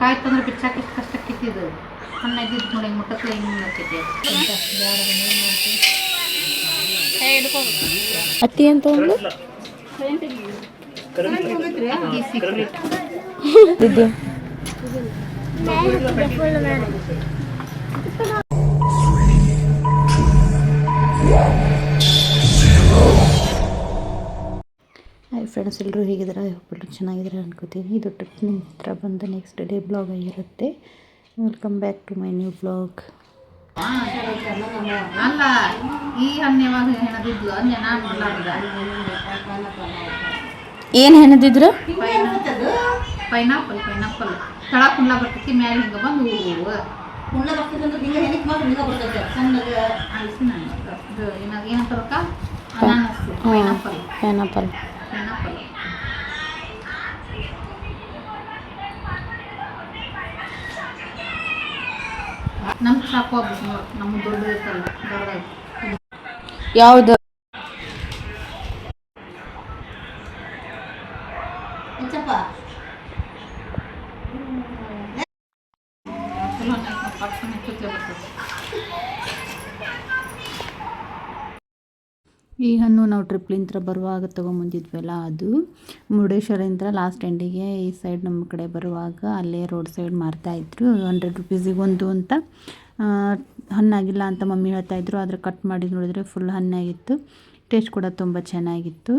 ಕಾಯಿ ತಂದ್ರೆ ಬಿಚ್ಚಾಕ ಇಷ್ಟು ಕಷ್ಟಕ್ಕಿತ್ತಿದ್ದು ಹಣ್ಣು ಇದ್ದಿದ್ದು ನೋಡಿ ಮುಟ್ಟಕ್ಕೆ ಹಿಂಗೆ ಹಾಕೈತಿ ಅತ್ತಿ ಅಂತ ಒಂದು ಹಾಯ್ ಫ್ರೆಂಡ್ಸ್, ಎಲ್ಲರೂ ಹೇಗಿದ್ದಾರೆ? ಎಲ್ಲರೂ ಚೆನ್ನಾಗಿದ್ದಾರೆ ಅನ್ಕೋತೀನಿ. ಇದು ಟ್ರಿಪ್ ನಂತರ ಬಂದ ನೆಕ್ಸ್ಟ್ ಡೇ ಬ್ಲಾಗ್ ಆಗಿರುತ್ತೆ. Welcome back to my new blog. ಅಲ್ಲ ಈ ಹಣ್ಣು ಯಾವಾಗ ಹೆಣದಿದ್ಲು ಏನು ಹೆಣದಿದ್ರು? ಪೈನಾಪಲ್ ತಳ ಕುಂಡ್ಲ ಬರ್ತೈತಿ, ಮ್ಯಾಲೆ ಹಿಂಗೆ ಬಂದು ಕುಂಡ್ಲ ಬರ್ತೈತೆ ಹಿಂಗೆ ಹೆಣಿಕ್ ಮಾಡಿ ಹಿಂಗೆ ಬರ್ತೈತೆ ಸಣ್ಣಗೆ ಏನಂತಾರಕ್ಕ ಪೈನಾಪಲ್. ನಮ್ಗೆ ಸಾಕು ಆಗ್ಬಿಟ್ಟು ನಮ್ಗೆ ದೊಡ್ಡ ಇರ್ತಲ್ಲ ದೊಡ್ಡದಾಗಿ. ಯಾವುದು? ಈ ಹಣ್ಣು ನಾವು ಟ್ರಿಪ್ಲಿಂದ ಬರುವಾಗ ತೊಗೊಂಬಂದಿದ್ವಲ್ಲ, ಅದು ಮುರುಡೇಶ್ವರದಿಂದ ಲಾಸ್ಟ್ ಎಂಡಿಗೆ ಈ ಸೈಡ್ ನಮ್ಮ ಕಡೆ ಬರುವಾಗ ಅಲ್ಲೇ ರೋಡ್ ಸೈಡ್ ಮಾರ್ತಾಯಿದ್ರು. 100 ರೂಪೀಸಿಗೆ ಒಂದು ಅಂತ. ಹಣ್ಣಾಗಿಲ್ಲ ಅಂತ ಮಮ್ಮಿ ಹೇಳ್ತಾಯಿದ್ರು, ಆದರೆ ಕಟ್ ಮಾಡಿ ನೋಡಿದ್ರೆ ಫುಲ್ ಹಣ್ಣಾಗಿತ್ತು. ಟೇಸ್ಟ್ ಕೂಡ ತುಂಬ ಚೆನ್ನಾಗಿತ್ತು.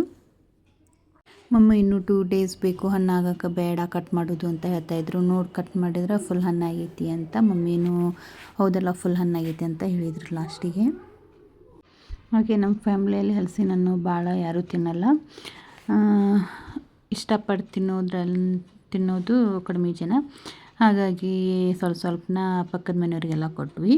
ಮಮ್ಮಿ ಇನ್ನೂ 2 ಡೇಸ್ ಬೇಕು ಹಣ್ಣಾಗಕ್ಕೆ, ಬೇಡ ಕಟ್ ಮಾಡೋದು ಅಂತ ಹೇಳ್ತಾಯಿದ್ರು. ನೋಡಿ ಕಟ್ ಮಾಡಿದ್ರೆ ಫುಲ್ ಹಣ್ಣಾಗೈತಿ ಅಂತ. ಮಮ್ಮಿನೂ ಹೌದಲ್ಲ ಫುಲ್ ಹಣ್ಣಾಗೈತಿ ಅಂತ ಹೇಳಿದರು ಲಾಸ್ಟಿಗೆ. ಹಾಗೆ ನಮ್ಮ ಫ್ಯಾಮ್ಲಿಯಲ್ಲಿ ಹಲಸಿನ ಹಣ್ಣು ಭಾಳ ಯಾರೂ ತಿನ್ನಲ್ಲ. ಇಷ್ಟಪಟ್ಟು ತಿನ್ನೋದು ಕಡಿಮೆ ಜನ. ಹಾಗಾಗಿ ಸ್ವಲ್ಪನ ಪಕ್ಕದ ಮನೆಯವರಿಗೆಲ್ಲ ಕೊಟ್ವಿ.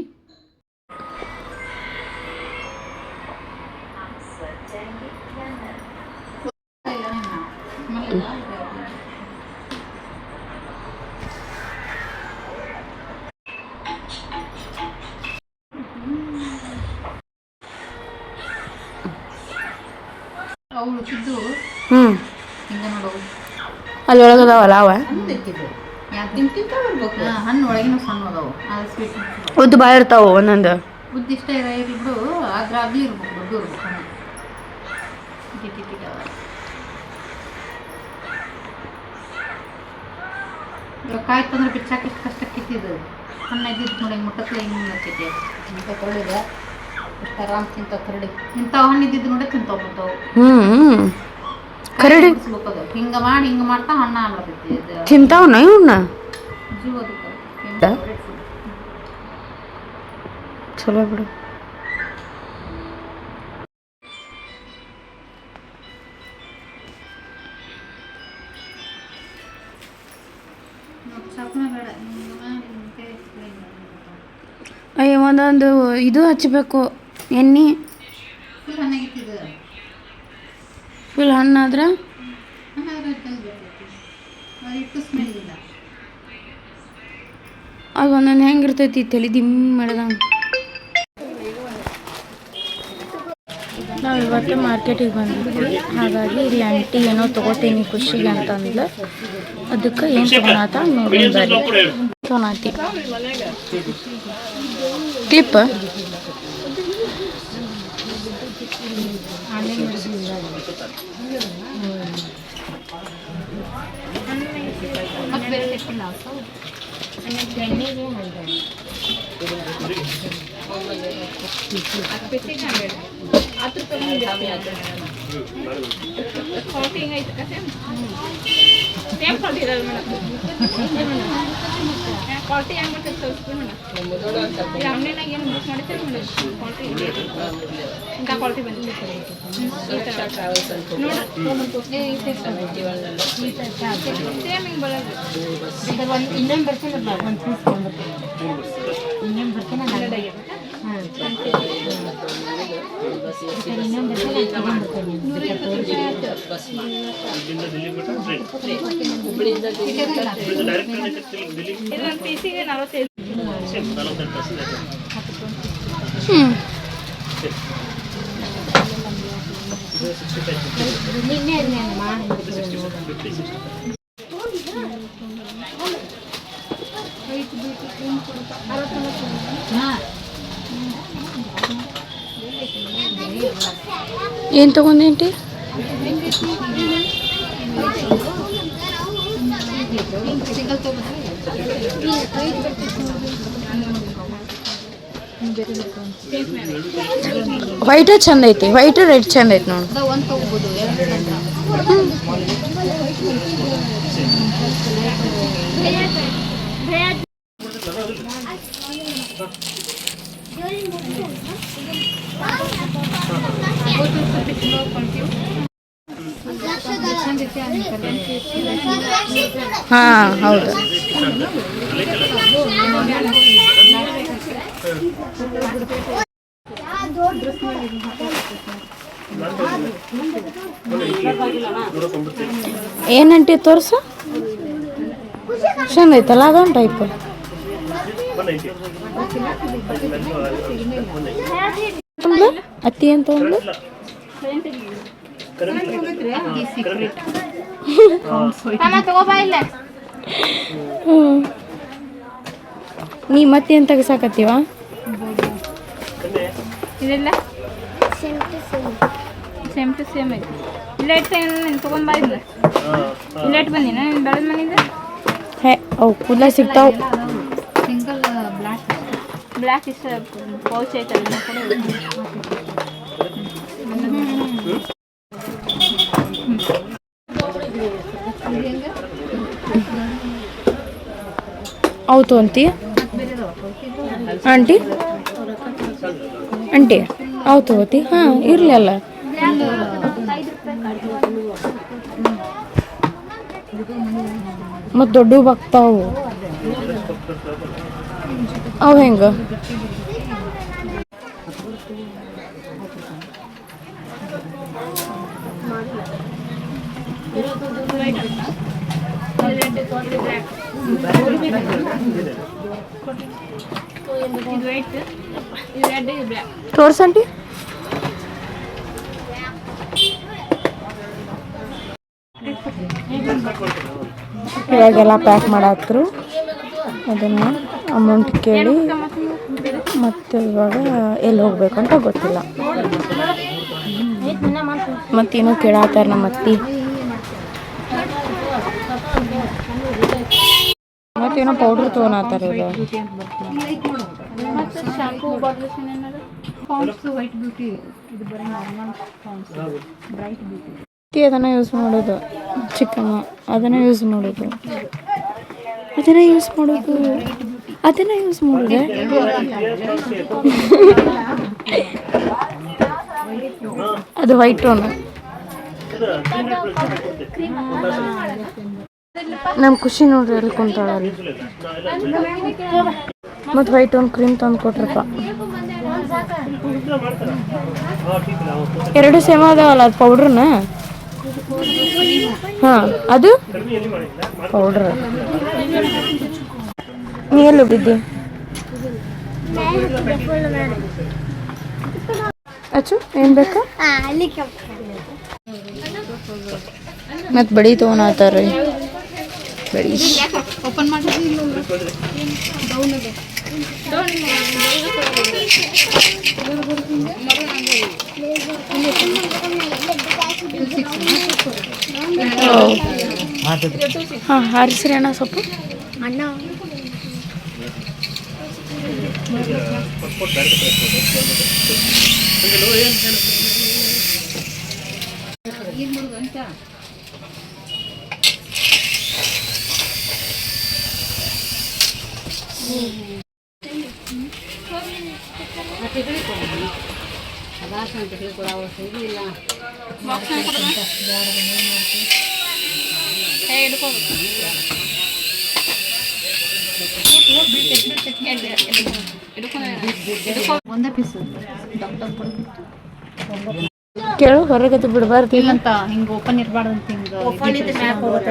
ಅಲ್ಲಿ ಒಳಗದಾವಲ್ಲ ಅವ ಹಣ್ಣು ಒಳಗಿನ ಸಣ್ಣ ಅದಾವು. ಉದ್ದು ಭಾಳ ಇರ್ತಾವೆ ಒಂದೊಂದು. ಉದ್ದು ಇಷ್ಟ ಇರ್ಬಿಡು, ಆದ್ರೆ ಆಗಲಿ ಇರ್ಬೇಕು, ದೊಡ್ಡ ಇರ್ಬೇಕು ಹಣ್ಣು. ಇವಾಗ ಕಾಯಿ ತಂದ್ರೆ ಬಿಚ್ಚಾಕ ಇಷ್ಟು ಕಷ್ಟಕ್ಕಿತ್ತಿದ್ದು ಹಣ್ಣು ಇದ್ದಿದ್ದು ನೋಡಿ ಮುಟ್ಟಕ್ಕೆ ಹಿಂಗೆ ಹಾಕೈತಿ ಇಂಥ ತೊಳಿದೆ ಇಷ್ಟು ಆರಾಮ್ ತಿಂತ ಕರಡಿ. ಇಂಥವು ಹಣ್ಣು ಇದ್ದಿದ್ದು ನೋಡಿ ತಿಂತೋಗ್ಬಿಡ್ತಾವೆ. ಕರಡಿ ಹಿಂಗೆ ಮಾಡಿ ಹಿಂಗೆ ಮಾಡ್ತಾ ಹಣ್ಣು ಆಗ್ಬಿಡ್ತೈತಿ. ತಿಂತಾವನ ಇವನ್ನ? ಚಲೋ ಬಿಡು. ಅಯ್ಯ ಒಂದೊಂದು ಇದು ಹಚ್ಚಬೇಕು ಎಣ್ಣೆ. ಫುಲ್ ಹಣ್ಣಾದ್ರೆ ಅದು ಒಂದೊಂದು ಹೆಂಗಿರ್ತೈತಿ ತಲೆ ದಿಮ್ ಮಾಡಿದಂಗೆ. ನಾವು ಇವತ್ತು ಮಾರ್ಕೆಟಿಗೆ ಬಂದಿದ್ವಿ. ಹಾಗಾಗಿ ಇಲ್ಲಿ ಆಂಟಿ ಏನೋ ತೊಗೋತೀನಿ ಖುಷಿಗೆ ಅಂತಂದ್ಲು. ಅದಕ್ಕೆ ಏನು ತೊಗೊಳತ್ತ ನೋಡಿ ಬರ್ರಿ. ತೊಗೊಳತಿ ಕ್ಲಿಪ್ ಕ್ವಾಲಿಟಿ ಹೆಂಗೆ ಬರ್ತೈತೆ ತೋರಿಸ್ತೀವಿ ಮೇಡಮ್. ಈ ಆನ್ಲೈನಾಗ ಏನು ಬುಕ್ ಮಾಡಿರ್ತೀವಿ ಮೇಡಮ್, ಕ್ವಾಲಿಟಿ ಇಂಥ ಕ್ವಾಲಿಟಿ ಬಂದಿದೆ ಸೇಮ್ ಹಿಂಗೆ ಬರೋದು. ಇನ್ನೊಂದು ಬರ್ತೀನಿ ಒಂದು ಪೀಸ್ ಇನ್ನೊಂದು ಬರ್ತೀನಿ ಪೀಸಿಗೆ 45 ಹಾಂ ಏನು ತೊಗೊಂಡೇಂಟಿ? ಸಿಂಗಲ್ ತೊಗೊಂಡ್ರೆ ವೈಟ್ ಚಂದ ಐತಿ, ವೈಟ್ ರೆಡ್ ಚಂದ ಐತಿ ನೋಡಿ. ಅದು ಒಂದು ತೊಗೋಬೋದು, ಎರಡು ಹಾಂ ಹೌದು. ಏನಂಟಿ ತೋರ್ಸು, ಚಂದ ಐತಲ್ಲ ಅದೊಂದು ಟೈಪ್. ಅತ್ತಿ ಅಂತ ಒಂದು ನೀ ಮತ್ತೆ ಏನು ತೆಗಸಾಕತ್ತೀವ? ಇದೆಲ್ಲ ಸೇಮ್ ಟು ಸೇಮ್ ಐತಿ. ಇಲ್ಲೇಟ್ ನೀನು ತೊಗೊಂಬ ಇಲ್ಲ, ಇಲ್ಲೇಟ್ ಬಂದಿನ ನೀನು ಬೆಳೆದ ಮನೆಯಿಂದ. ಹೇ ಅವು ಕೂದಲ ಸಿಗ್ತಾವೆ. ಸಿಂಗಲ್ ಬ್ಲ್ಯಾಕ್ ಇಷ್ಟ ಪೌಚ್ ಐತಲ್ಲ ಅದನ್ನ ಕೂಡ ಅವು ತೊಗೊಂತಿ ಆಂಟಿ? ಆಂಟಿ ಅವು ತೊಗೋತಿ? ಹಾಂ ಇರಲಿ ಅಲ್ಲ. ಮತ್ತು ದೊಡ್ಡ ಬಾಗ್ತಾವು ಅವು ಹೆಂಗೆ? ತೋರ್ಸಂಟಿ. ಇವಾಗೆಲ್ಲ ಪ್ಯಾಕ್ ಮಾಡಾಕ್ರು. ಅದನ್ನು ಅಮೌಂಟ್ ಕೇಳಿ ಮತ್ತು ಇವಾಗ ಎಲ್ಲಿ ಹೋಗ್ಬೇಕಂತ ಗೊತ್ತಿಲ್ಲ. ಮತ್ತೇನೋ ಕೇಳಾತಾರ ನಮ್ಮ ಅತ್ತಿ. ಮತ್ತೇನೋ ಪೌಡ್ರ್ ತೊಗೊಳತ್ತಾರ. ಈಗ ಅದನ್ನು ಯೂಸ್ ಮಾಡೋದು, ಚಿಕ್ಕಮ್ಮ ಅದನ್ನು ಯೂಸ್ ಮಾಡೋದು, ಅದನ್ನು ಯೂಸ್ ಮಾಡೋದು, ಅದನ್ನು ಯೂಸ್ ಮಾಡೋದು. ಅದು ವೈಟ್ ಟೋನ್. ನಮ್ಮ ಖುಷಿ ನೋಡ್ರಿ ಎಲ್ಲಿ ಕುಂತಾಳಲ್ಲಿ. ಮತ್ತು ವೈಟ್ ಒಂದು ಕ್ರೀಮ್ ತಂದು ಕೊಟ್ರಪ್ಪ. ಎರಡು ಸೇಮ್ ಅದಾವಲ್ಲ, ಅದು ಪೌಡ್ರನ್ನ. ಹಾಂ ಅದು ಪೌಡ್ರ್. ನೀ ಎಲ್ಲಿ ಹೋಗಿದ್ದಿ? ಅಚ್ಚು ಏನು ಬೇಕಾ? ಮತ್ತು ಬಡಿ ತೊಗೊಳತ್ತಾರ್ರಿ. ಬಡಿ ಓಪನ್ ಮಾಡಿದ್ರಿ ಹಾಂ ಹಾರಿಸ್ರಿ ಅಣ್ಣ ಸ್ವಲ್ಪ. ಒಂದೇ ಪೀಸ್ ಕೇಳು, ಹೊರಗದು ಬಿಡಬಾರ್ದು ಇಲ್ಲಂತ ಹಿಂಗೆ ಓಪನ್ ಇರಬಾರ್ದು ಅಂತ.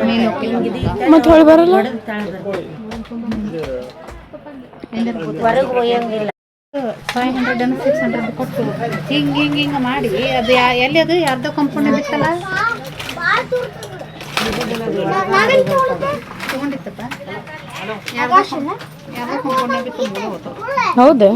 ಹಿಂಗೆ ಮತ್ತು ಹೊಳೆ ಬರಲ್ಲ. ಹೊರಗೆ ಒಯ್ಯಂಗಿಲ್ಲ. 500 and 600 ಕೊಟ್ಟು ಹಿಂಗೆ ಮಾಡಿ ಅದು ಎಲ್ಲಿ ಅದು ಯಾರ್ದೋ ಕಂಪೌಂಡ್ ಬಿತ್ತಲ್ಲ ತೊಗೊಂಡಿತ್ತಪ್ಪ. ಯಾರ್ದೋ ಕೊಂಡ್ಕೊಂಡೆ ಬಿಟ್ಟು ಹೋಗ್ತಾವ. ಹೌದು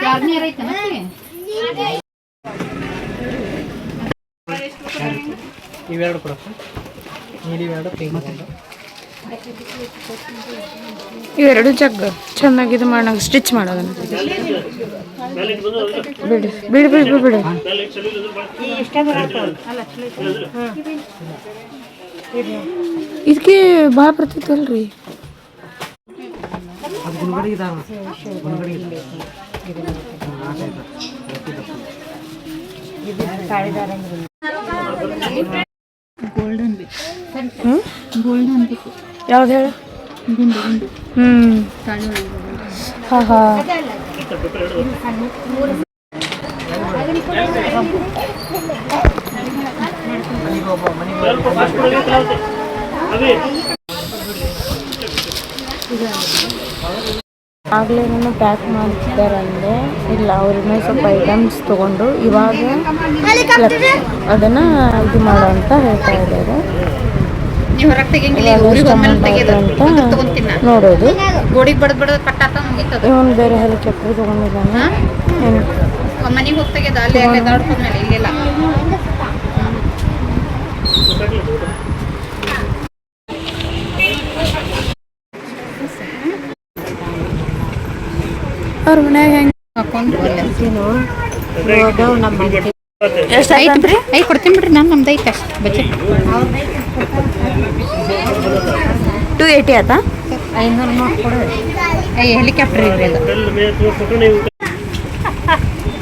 ಜಾರ್ನಿಯರ್ ಐತನ ಇವೆರಡು ಕೊಡಪ್ಪ, ನೀರಿವೆರಡು ಫೇಮಸ್. ಇವೆರಡು ಜಗ್ ಚೆನ್ನಾಗಿದೆ ಮಾಡೋಣ, ಸ್ಟಿಚ್ ಮಾಡೋದನ್ನ ಬಿಡಿ ಬಿಡಿ ಬಿಡಿ ಬಿಡಿ. ಇದಕ್ಕೆ ಭಾಳ ಬರ್ತೈತಲ್ರಿ. ಗೋಲ್ಡನ್ ಬೇಕು. ಗೋಲ್ಡನ್ ಬೇಕು. ಯಾವ್ದು ಹೇಳು? ಗುಂಡು ಗುಂಡು ತಾಳಿ ಒಳಗೆ. ಹಾಂ ಹಾಂ ಆಗಲೇ ಪ್ಯಾಕ್ ಮಾಡ್ತಿದ್ದಾರಂದ್ರೆ ಇಲ್ಲ, ಅವ್ರನ್ನ ಸ್ವಲ್ಪ ಐಟಮ್ಸ್ ತೊಗೊಂಡು ಇವಾಗ ಅದನ್ನು ಇದು ಮಾಡೋ ಅಂತ ಹೇಳ್ತಾ ಇದ್ದಾರೆ. ನೀವು ಹೊರಗೆ ತೆಗಿಯಂಗಿಲ್ಲ, ಊರಿಗೆ ಒಮ್ಮೆಲೆ ತೆಗೆಯೋದು ಅಂತ ತಗೊಂತೀನಿ ನಾನು. ನೋಡೋದು ಗೋಡಿಗೆ ಬಡದ್ ಬಡದ್ ಪಟ್ಟಾತ ಮುಗಿತದ. ಇವನು ಬೇರೆ ಹೆಲಿಕಾಪ್ಟರ್ ತೊಗೊಂಡಿದ್ದಾನೆ. ಮನೆಗೆ ಹೋಗಿ ತೆಗೆದ ಅಲ್ಲಿ ಅಲ್ಲೇ ದಾಡ್ಕೊಂಡ್ಮೇಲೆ ಇಲ್ಲೆಲ್ಲ ಅವ್ರ ಮನ್ಯಾಗ ಹೆಂಗೆ ಹಾಕೊಂಡು ಎಷ್ಟು ಐತೆ ಬಿಡ್ರಿ. ಕೊಡ್ತೀನಿ ಬಿಡ್ರಿ, ನಾನು ನಮ್ದು ಐತೆ ಅಷ್ಟು ಬಜೆಟ್. 280 ಆಯ್ತಾ? 500 ನೋಟ್ ಕೊಡು. ಹೆಲಿಕಾಪ್ಟರ್ ಇರ್ರಿ ಅದು.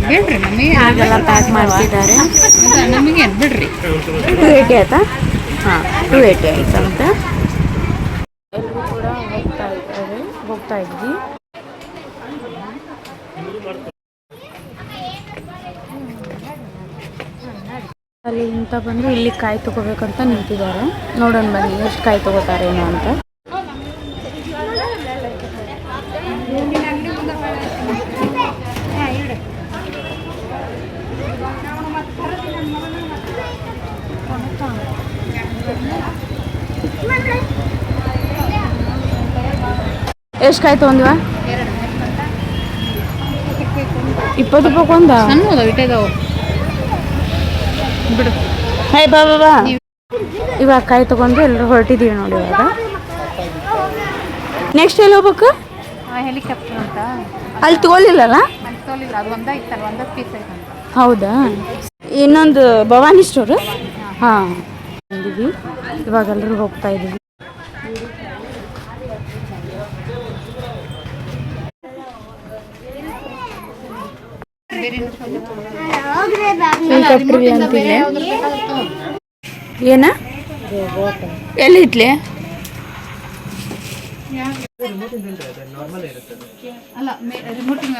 ಬಿಡ್ರಿ ನಮಗೆ ಹಾಗೆಲ್ಲ ಪ್ಯಾಕ್ ಮಾಡ್ತಿದ್ದಾರೆ. ನಮಗೆ ಬಿಡ್ರಿ. 280 ಆಯ್ತಾ? ಹಾಂ 280 ಆಯ್ತಂತ. ಎಲ್ಲರೂ ಕೂಡ ಹೋಗ್ತಾ ಇದ್ವಿ. ಅಲ್ಲಿ ಇಂತ ಬಂದು ಇಲ್ಲಿ ಕಾಯಿ ತಗೋಬೇಕಂತ ನಿಂತಿದ್ದಾರೆ. ನೋಡೋಣ ಬನ್ನಿ ಎಷ್ಟು ಕಾಯಿ ತಗೋತಾರೇನೋ ಅಂತ. ಎಷ್ಟು ಕಾಯಿ ತೊಗೊಂಡ್ವಾ? 20 ರೂಪಾಯಿ ಒಂದ. ಸಣ್ಣ ಇಟ್ಟಿದ್ದಾವೆ ಬಿಡು. ಹಾಯ್ ಬಾ ಬಾ ಬಾ. ಇವಾಗ ಕಾಯಿ ತೊಗೊಂಡು ಎಲ್ಲರೂ ಹೊರಟಿದ್ದೀವಿ ನೋಡಿ. ಇವಾಗ ನೆಕ್ಸ್ಟ್ ಎಲ್ಲಿ ಹೋಗ್ಬೇಕು? ಹೆಲಿಕಾಪ್ಟರ್ ಅಂತ ಅಲ್ಲಿ ತಗೊಳ್ಳಿಲ್ಲಲ್ಲ? ಅಲ್ಲಿ ತೋಲಿಲ್ಲ, ಅದು ಒಂದೇ ಇತ್ತಲ್ಲ, ಒಂದೇ ಪೀಸ್ ಐತಂತ. ಹೌದಾ? ಇನ್ನೊಂದು ಭವಾನಿ ಸ್ಟೋರು. ಹಾಂ ಬಂದಿದ್ವಿ. ಇವಾಗ ಎಲ್ಲರೂ ಹೋಗ್ತಾ ಇದ್ದೀವಿ. ಏನ ಎಲ್ಲಿ ಇಟ್ಲಿ? ಅಲ್ಲ ರಿಮೋಟಿನ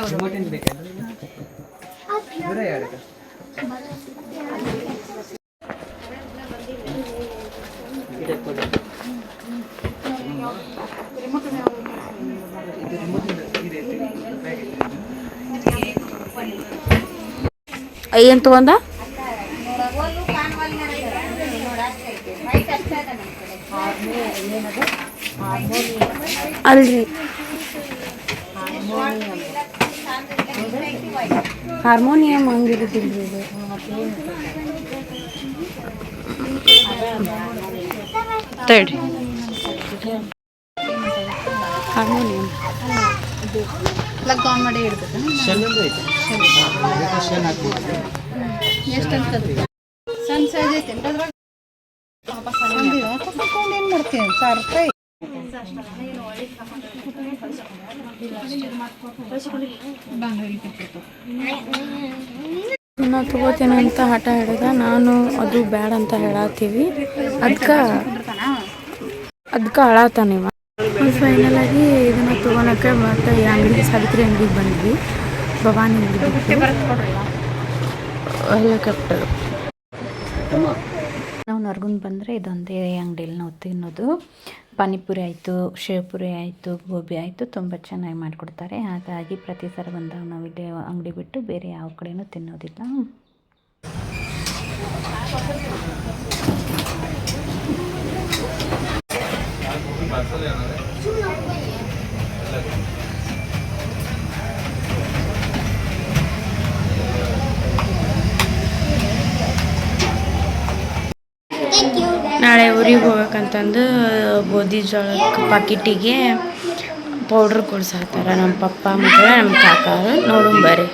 ಏನು ತಗೊಂಡ? ಅಲ್ರಿ ಹಾರ್ಮೋನಿಯಂ ಹಂಗಿರುತ್ತಿಲ್ರಿ ಇದು. ತಡಿ ಹಾರ್ಮೋನಿಯಂ ಪ್ಲಗ್ ಆನ್ ಮಾಡಿ ಇಡ್ಬೇಕು. ಎಷ್ಟು ಅಂತದ್ದು ಸಣ್ಣ ಸೈಜ್ ಐತೆ ಅದ್ರಾಗ. ಏನು ಮಾಡ್ತೀನಿ? 1000 ರೂಪಾಯಿ. ನಾ ತಗೋತೇನೆ ಅಂತ ಹಠ ಹಿಡಿದ. ನಾನು ಅದು ಬ್ಯಾಡ ಅಂತ ಹೇಳತ್ತೀವಿ. ಅದಕ್ಕೆ ಅಳತಾನೆ. ಫೈನಲ್ ಆಗಿ ಇದನ್ನ ತೊಗೊಳಕ್ಕೆ ಮತ್ತೆ ಈ ಅಂಗಡಿಗೆ ಸಾವಿತ್ರಿ ಅಂಗಡಿಗೆ ಬಂದ್ವಿ. ಭವಾನಿ ಅಂಗಡಿ ಹೆಲಿಕಾಪ್ಟರ್. ನಾವು ಹೊರಗಿಂದ ಬಂದರೆ ಇದೊಂದೇ ಅಂಗಡಿಯಲ್ಲಿ ನಾವು ತಿನ್ನೋದು. ಪಾನಿಪುರಿ ಆಯಿತು, ಶೇವ್ಪುರಿ ಆಯಿತು, ಗೋಬಿ ಆಯಿತು, ತುಂಬ ಚೆನ್ನಾಗಿ ಮಾಡಿಕೊಡ್ತಾರೆ. ಹಾಗಾಗಿ ಪ್ರತಿ ಸಲ ಬಂದಾಗ ನಾವು ಇಲ್ಲೇ ಅಂಗಡಿ ಬಿಟ್ಟು ಬೇರೆ ಯಾವ ಕಡೆಯೂ ತಿನ್ನೋದಿಲ್ಲ. ನಾಳೆ ಊರಿಗೆ ಹೋಗ್ಬೇಕಂತಂದು ಗೋಧಿ ಜೋಳಕ್ಕೆ ಪಾಕಿಟಿಗೆ ಪೌಡ್ರ್ ಕೊಡ್ಸಾತಾರ ನಮ್ಮ ಪಪ್ಪ ಮತ್ತು ನಮ್ಮ ಕಾಕ. ನೋಡು ಬರ್ರಿ.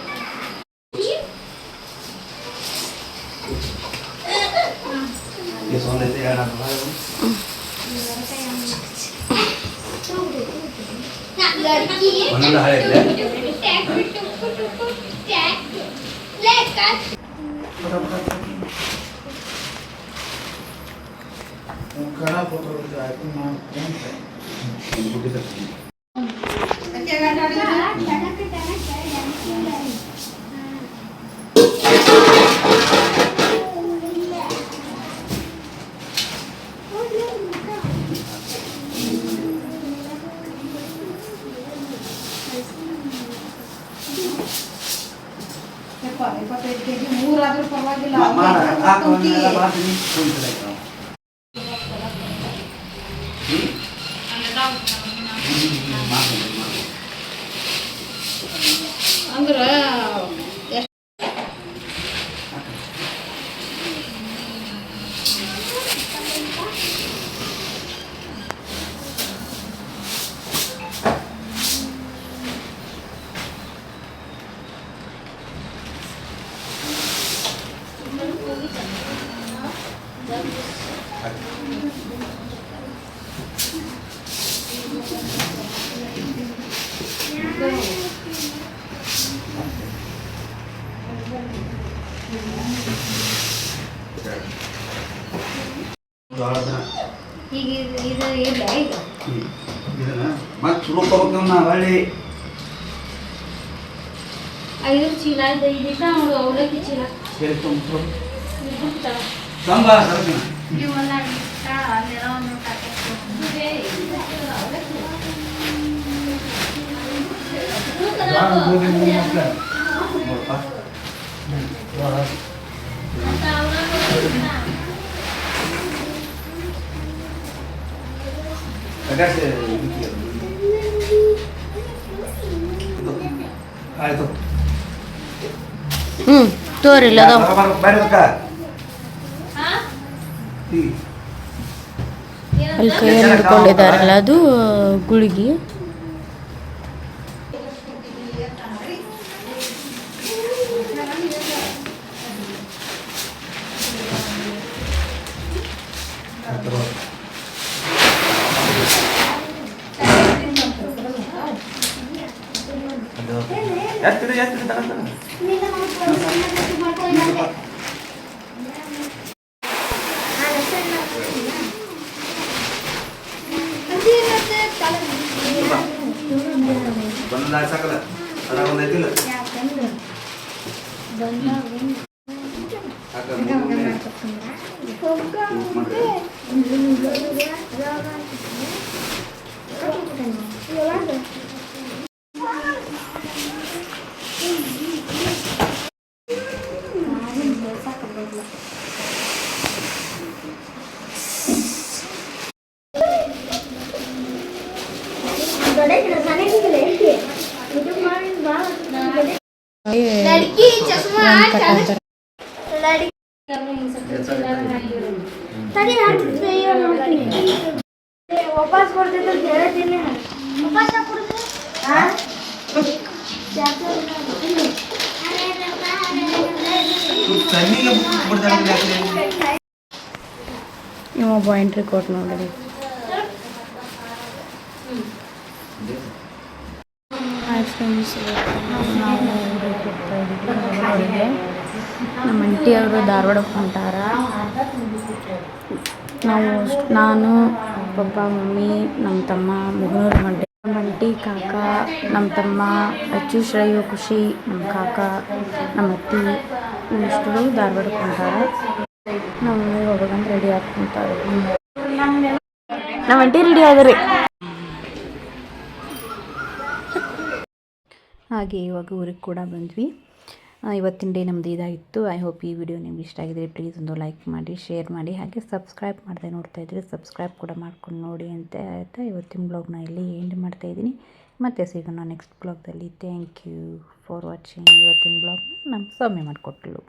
ಮೂರಾದ್ರೂ ಪರವಾಗಿಲ್ಲ. ಅಂದ್ರೆ ಈಗ ಇದು ಇಲ್ಲ ಈಗ ಮತ್ತೆ ಸುರುಕೋಬೇಕು ನಾವು ಹೊಳ್ಳಿ 5 ಚೀಲ ಇದೆ. ಇದಕ್ಕೆ ನೋಡು ಅವಲಕ್ಕಿ ಚೀಲ ಸಂಬಾ ಸರ್ಕಿನ ಆಯ್ತು ತೋರಿಲ್ಲ ಅಲ್ಲಿ ಕೈಯಲ್ಲಿ ಹಿಡ್ಕೊಂಡಿದ್ದಾರಲ್ಲ ಅದು ಗುಳಿಗೆ. ಬಂದ ಸಾಕಲ್ಲ ಅದ ಒಂದೈತಿಲ್ಲ ವಾಪಸ್ ಕೊಡ್ತಿದ್ದ ಹೇಳ್ತೀನಿ. ಇನ್ನೊಬ್ಬ ಎಂಟ್ರಿ ಕೊಟ್ಟು ನೋಡಿ. ಹಾಯ್ ಫ್ರೆಂಡ್ಸ್, ನಾವು ಊರಿಗೆ ಹೋಗ್ತಾ ಇದ್ದೀವಿ. ನಮ್ಮ ಆಂಟಿಯವರು ಧಾರವಾಡಕ್ಕೆ ಹೊಂಟಾರ. ನಾನು ಪಪ್ಪ ಮಮ್ಮಿ ನಮ್ಮ ತಮ್ಮ ಮುಗನೂರು ಮಂಡ್ಯ, ನಮ್ಮ ಆಂಟಿ ಕಾಕ ನಮ್ಮ ತಮ್ಮ ಅಚ್ಚು ಶ್ರೇಯು ಖುಷಿ ನಮ್ಮ ಕಾಕ ನಮ್ಮ ಅತ್ತಿ ಇಷ್ಟು ಧಾರವಾಡಕ್ಕೆ ಹೊಂಟಾರ. ನಮ್ಮ ಮನೆಗೆ ಹೋಗ್ಬೇಕಂತ ರೆಡಿ ಆಗ್ಕೊಂತಾರೆ. ನಮ್ಮ ಅಂಟಿ ರೆಡಿ ಆದ್ರಿ. ಹಾಗೆ ಇವಾಗ ಊರಿಗೆ ಕೂಡ ಬಂದ್ವಿ. ಇವತ್ತಿನ ಡೇ ನಮ್ಮದು ಇದಾಗಿತ್ತು. ಐ ಹೋಪ್ ಈ ವಿಡಿಯೋ ನಿಮ್ಗೆ ಇಷ್ಟ ಆಗಿದ್ರೆ ಪ್ಲೀಸ್ ಒಂದು ಲೈಕ್ ಮಾಡಿ, ಶೇರ್ ಮಾಡಿ, ಹಾಗೆ ಸಬ್ಸ್ಕ್ರೈಬ್ ಮಾಡದೆ ನೋಡ್ತಾ ಇದ್ದರೆ ಸಬ್ಸ್ಕ್ರೈಬ್ ಕೂಡ ಮಾಡ್ಕೊಂಡು ನೋಡಿ ಅಂತ ಹೇಳ್ತಾ ಇವತ್ತಿನ ಬ್ಲಾಗ್ನ ಇಲ್ಲಿ ಎಂಡ್ ಮಾಡ್ತಾಯಿದ್ದೀನಿ. ಮತ್ತೆ ಸಿಗೋಣ ನೆಕ್ಸ್ಟ್ ಬ್ಲಾಗ್ದಲ್ಲಿ. Thank you for watching. ಇವತ್ತಿನ ಬ್ಲಾಗ್ನ ನಮ್ಮ ಸೌಮ್ಯ ಮಾಡಿಕೊಟ್ಲು.